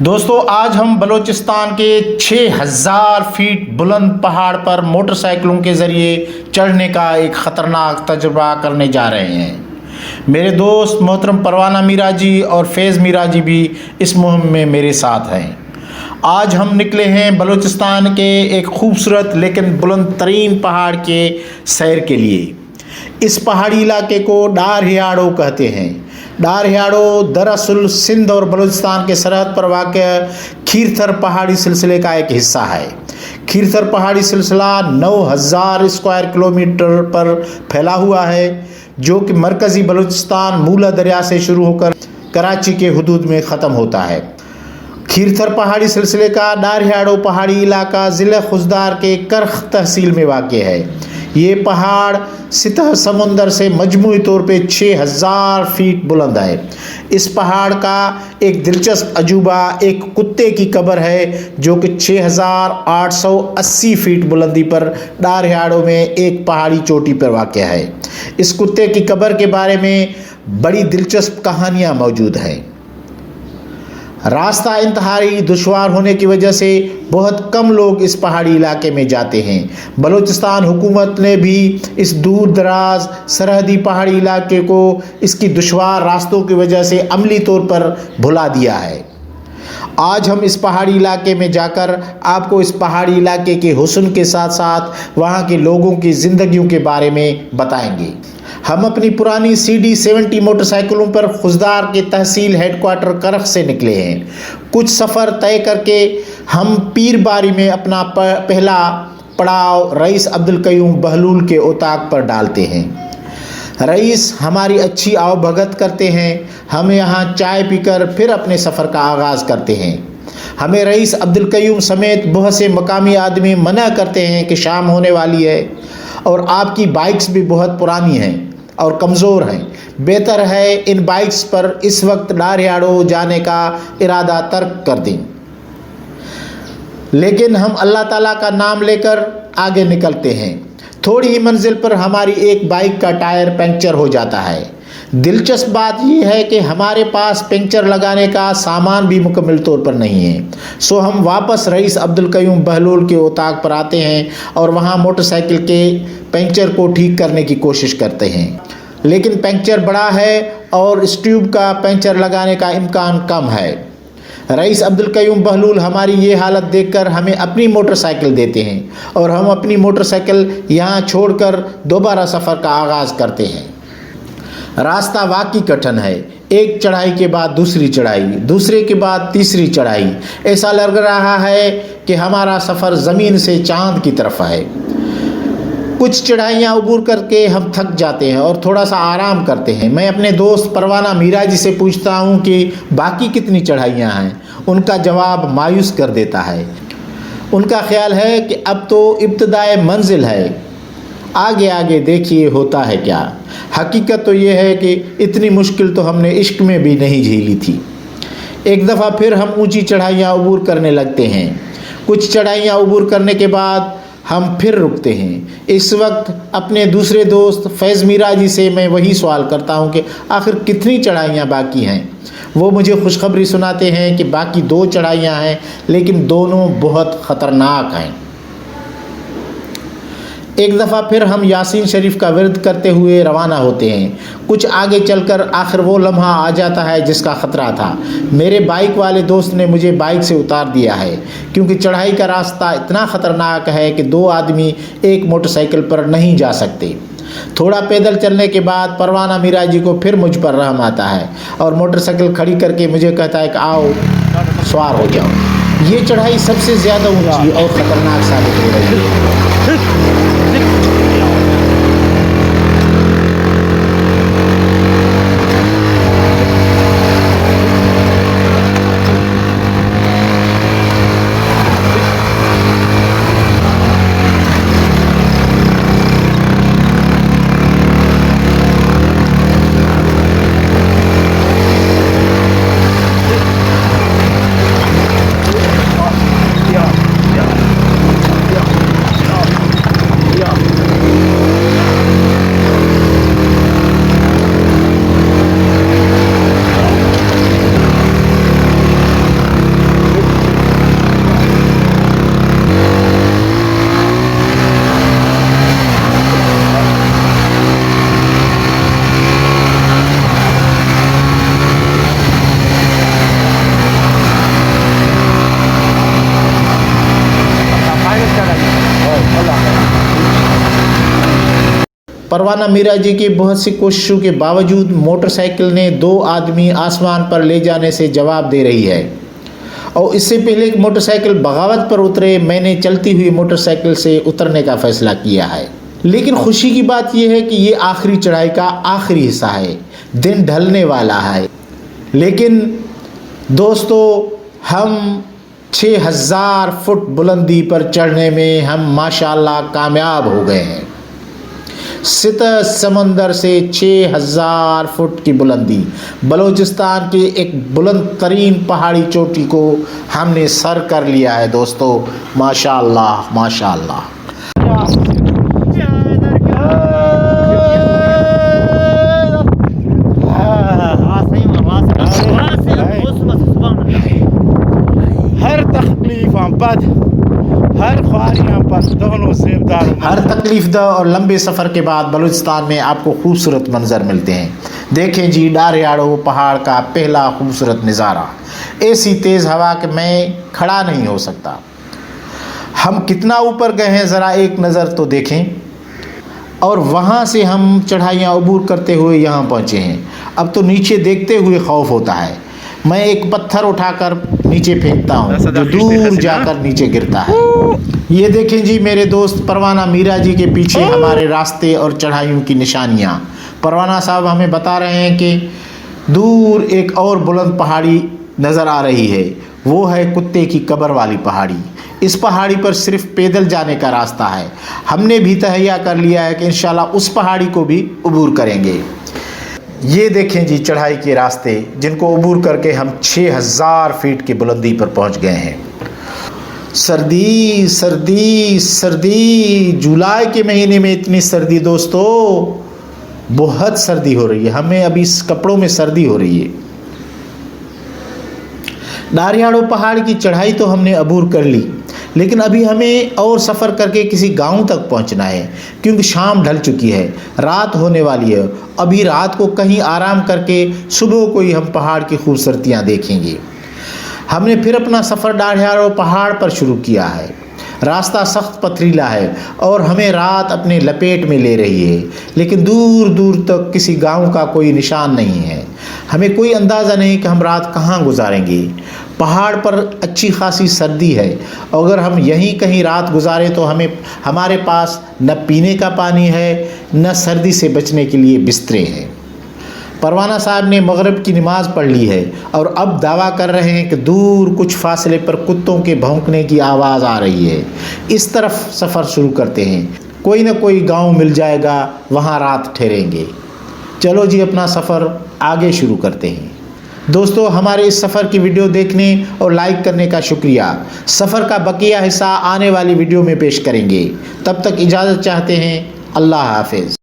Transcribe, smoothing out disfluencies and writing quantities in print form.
दोस्तों आज हम बलूचिस्तान के 6000 फीट बुलंद पहाड़ पर मोटरसाइकिलों के ज़रिए चढ़ने का एक ख़तरनाक तजुर्बा करने जा रहे हैं। मेरे दोस्त मोहतरम परवाना मीरा जी और फैज़ मीरा जी भी इस मुहिम में मेरे साथ हैं। आज हम निकले हैं बलूचिस्तान के एक खूबसूरत लेकिन बुलंद तरीन पहाड़ के सैर के लिए। इस पहाड़ी इलाके को डार हियाड़ो कहते हैं। डार हियाड़ो दरअसल सिंध और बलूचिस्तान के सरहद पर वाक़ खीरथर पहाड़ी सिलसिले का एक हिस्सा है। खीरथर पहाड़ी सिलसिला 9000 स्क्वायर किलोमीटर पर फैला हुआ है, जो कि मरकज़ी बलूचिस्तान मूला दरिया से शुरू होकर कराची के हुदूद में ख़त्म होता है। खीरथर पहाड़ी सिलसिले का डार हियाड़ो पहाड़ी इलाका ज़िला खुजदार के करख तहसील में वाक़ है। ये पहाड़ सतह समुंदर से मजमूई तौर पे 6000 फीट बुलंद है। इस पहाड़ का एक दिलचस्प अजूबा एक कुत्ते की कब्र है, जो कि 6880 फीट बुलंदी पर डार हियाड़ो में एक पहाड़ी चोटी पर वाक़ है। इस कुत्ते की कब्र के बारे में बड़ी दिलचस्प कहानियाँ मौजूद हैं। रास्ता इंतहाई दुश्वार होने की वजह से बहुत कम लोग इस पहाड़ी इलाके में जाते हैं। बलूचिस्तान हुकूमत ने भी इस दूर दराज सरहदी पहाड़ी इलाके को इसकी दुश्वार रास्तों की वजह से अमली तौर पर भुला दिया है। आज हम इस पहाड़ी इलाके में जाकर आपको इस पहाड़ी इलाके के हुस्न के साथ साथ वहाँ के लोगों की ज़िंदगियों के बारे में बताएंगे। हम अपनी पुरानी CD70 मोटरसाइकिलों पर खुजदार के तहसील हेडक्वार्टर करख से निकले हैं। कुछ सफ़र तय करके हम पीरबारी में अपना पहला पड़ाव रईस अब्दुल कयूम बहलूल के ओताक पर डालते हैं। रईस हमारी अच्छी आवभगत करते हैं। हम यहाँ चाय पीकर फिर अपने सफ़र का आगाज़ करते हैं। हमें रईस अब्दुल कयूम समेत बहुत से मकामी आदमी मना करते हैं कि शाम होने वाली है और आपकी बाइक्स भी बहुत पुरानी हैं और कमज़ोर हैं। बेहतर है इन बाइक्स पर इस वक्त डार हियाड़ो जाने का इरादा तर्क कर दें। लेकिन हम अल्लाह ताला का नाम लेकर आगे निकलते हैं। थोड़ी ही मंजिल पर हमारी एक बाइक का टायर पंक्चर हो जाता है। दिलचस्प बात यह है कि हमारे पास पंक्चर लगाने का सामान भी मुकम्मल तौर पर नहीं है। सो हम वापस रईस अब्दुल कयूम बहलूल के ओताक पर आते हैं और वहाँ मोटरसाइकिल के पंक्चर को ठीक करने की कोशिश करते हैं। लेकिन पंक्चर बड़ा है और इस ट्यूब का पंक्चर लगाने का इम्कान कम है। रईस अब्दुल कयूम बहलूल हमारी ये हालत देखकर हमें अपनी मोटरसाइकिल देते हैं और हम अपनी मोटरसाइकिल यहाँ छोड़कर दोबारा सफ़र का आगाज़ करते हैं। रास्ता वाकई कठिन है। एक चढ़ाई के बाद दूसरी चढ़ाई, दूसरे के बाद तीसरी चढ़ाई। ऐसा लग रहा है कि हमारा सफ़र ज़मीन से चाँद की तरफ है। कुछ चढ़ाइयाँ अबूर करके हम थक जाते हैं और थोड़ा सा आराम करते हैं। मैं अपने दोस्त परवाना मीरा जी से पूछता हूँ कि बाकी कितनी चढ़ाइयाँ हैं। उनका जवाब मायूस कर देता है। उनका ख्याल है कि अब तो इब्तिदाए मंजिल है, आगे आगे देखिए होता है क्या। हकीकत तो ये है कि इतनी मुश्किल तो हमने इश्क में भी नहीं झेली थी। एक दफ़ा फिर हम ऊंची चढ़ाइयाँ अबूर करने लगते हैं। कुछ चढ़ाइयाँ अबूर करने के बाद हम फिर रुकते हैं। इस वक्त अपने दूसरे दोस्त फैज़ मीरा जी से मैं वही सवाल करता हूँ कि आखिर कितनी चढ़ाइयाँ बाकी हैं। वो मुझे खुशखबरी सुनाते हैं कि बाकी 2 चढ़ाइयाँ हैं, लेकिन दोनों बहुत ख़तरनाक हैं। एक दफ़ा फिर हम यासीन शरीफ का विर्द करते हुए रवाना होते हैं। कुछ आगे चलकर आखिर वो लम्हा आ जाता है जिसका ख़तरा था। मेरे बाइक वाले दोस्त ने मुझे बाइक से उतार दिया है, क्योंकि चढ़ाई का रास्ता इतना ख़तरनाक है कि 2 आदमी एक मोटरसाइकिल पर नहीं जा सकते। थोड़ा पैदल चलने के बाद परवाना मीरा जी को फिर मुझ पर रहम आता है और मोटरसाइकिल खड़ी करके मुझे कहता है कि आओ सवार हो जाओ। ये चढ़ाई सबसे ज़्यादा ऊँची और ख़तरनाक साबित हो रही है। परवाना मीरा जी की बहुत सी कोशिशों के बावजूद मोटरसाइकिल ने 2 आदमी आसमान पर ले जाने से जवाब दे रही है। और इससे पहले कि मोटरसाइकिल बगावत पर उतरे, मैंने चलती हुई मोटरसाइकिल से उतरने का फैसला किया है। लेकिन खुशी की बात यह है कि ये आखिरी चढ़ाई का आखिरी हिस्सा है, दिन ढलने वाला है। लेकिन दोस्तों, हम 6000 फुट बुलंदी पर चढ़ने में हम माशाल्लाह कामयाब हो गए हैं। सितह समंदर से 6000 फुट की बुलंदी, बलूचिस्तान की एक बुलंद तरीन पहाड़ी चोटी को हमने सर कर लिया है दोस्तों। माशाल्लाह माशाल्लाह। हर तकलीफ पर, हर ख्वारियाँ पर दोनों सेबदार, हर तकलीफ और लंबे सफ़र के बाद बलूचिस्तान में आपको खूबसूरत मंजर मिलते हैं। देखें जी, डारियाड़ो पहाड़ का पहला खूबसूरत नज़ारा। ऐसी तेज़ हवा कि मैं खड़ा नहीं हो सकता। हम कितना ऊपर गए हैं ज़रा एक नज़र तो देखें। और वहाँ से हम चढ़ाइयाँ अबूर करते हुए यहाँ पहुँचे हैं। अब तो नीचे देखते हुए खौफ होता है। मैं एक पत्थर उठाकर नीचे फेंकता हूँ जो दूर जाकर नीचे गिरता है। ये देखें जी मेरे दोस्त, परवाना मीरा जी के पीछे हमारे रास्ते और चढ़ाइयों की निशानियाँ। परवाना साहब हमें बता रहे हैं कि दूर एक और बुलंद पहाड़ी नज़र आ रही है, वो है कुत्ते की कब्र वाली पहाड़ी। इस पहाड़ी पर सिर्फ पैदल जाने का रास्ता है। हमने भी तहैया कर लिया है कि इंशाल्लाह उस पहाड़ी को भी अबूर करेंगे। ये देखें जी चढ़ाई के रास्ते, जिनको अबूर करके हम 6000 फीट की बुलंदी पर पहुंच गए हैं। सर्दी सर्दी सर्दी, जुलाई के महीने में इतनी सर्दी दोस्तों, बहुत सर्दी हो रही है। हमें अभी इस कपड़ों में सर्दी हो रही है। डारियाड़ो पहाड़ की चढ़ाई तो हमने अबूर कर ली, लेकिन अभी हमें और सफ़र करके किसी गांव तक पहुंचना है, क्योंकि शाम ढल चुकी है, रात होने वाली है। अभी रात को कहीं आराम करके सुबह को ही हम पहाड़ की खूबसूरतियां देखेंगे। हमने फिर अपना सफ़र डारियाड़ो पहाड़ पर शुरू किया है। रास्ता सख्त पथरीला है और हमें रात अपने लपेट में ले रही है, लेकिन दूर दूर तक किसी गांव का कोई निशान नहीं है। हमें कोई अंदाज़ा नहीं कि हम रात कहाँ गुजारेंगे। पहाड़ पर अच्छी खासी सर्दी है, अगर हम यहीं कहीं रात गुजारें तो हमारे पास न पीने का पानी है, न सर्दी से बचने के लिए बिस्तरे हैं। परवाना साहब ने मगरिब की नमाज़ पढ़ ली है और अब दावा कर रहे हैं कि दूर कुछ फासले पर कुत्तों के भौंकने की आवाज़ आ रही है। इस तरफ सफ़र शुरू करते हैं, कोई न कोई गांव मिल जाएगा, वहां रात ठहरेंगे। चलो जी अपना सफ़र आगे शुरू करते हैं। दोस्तों, हमारे इस सफ़र की वीडियो देखने और लाइक करने का शुक्रिया। सफ़र का बकिया हिस्सा आने वाली वीडियो में पेश करेंगे। तब तक इजाज़त चाहते हैं। अल्लाह हाफिज़।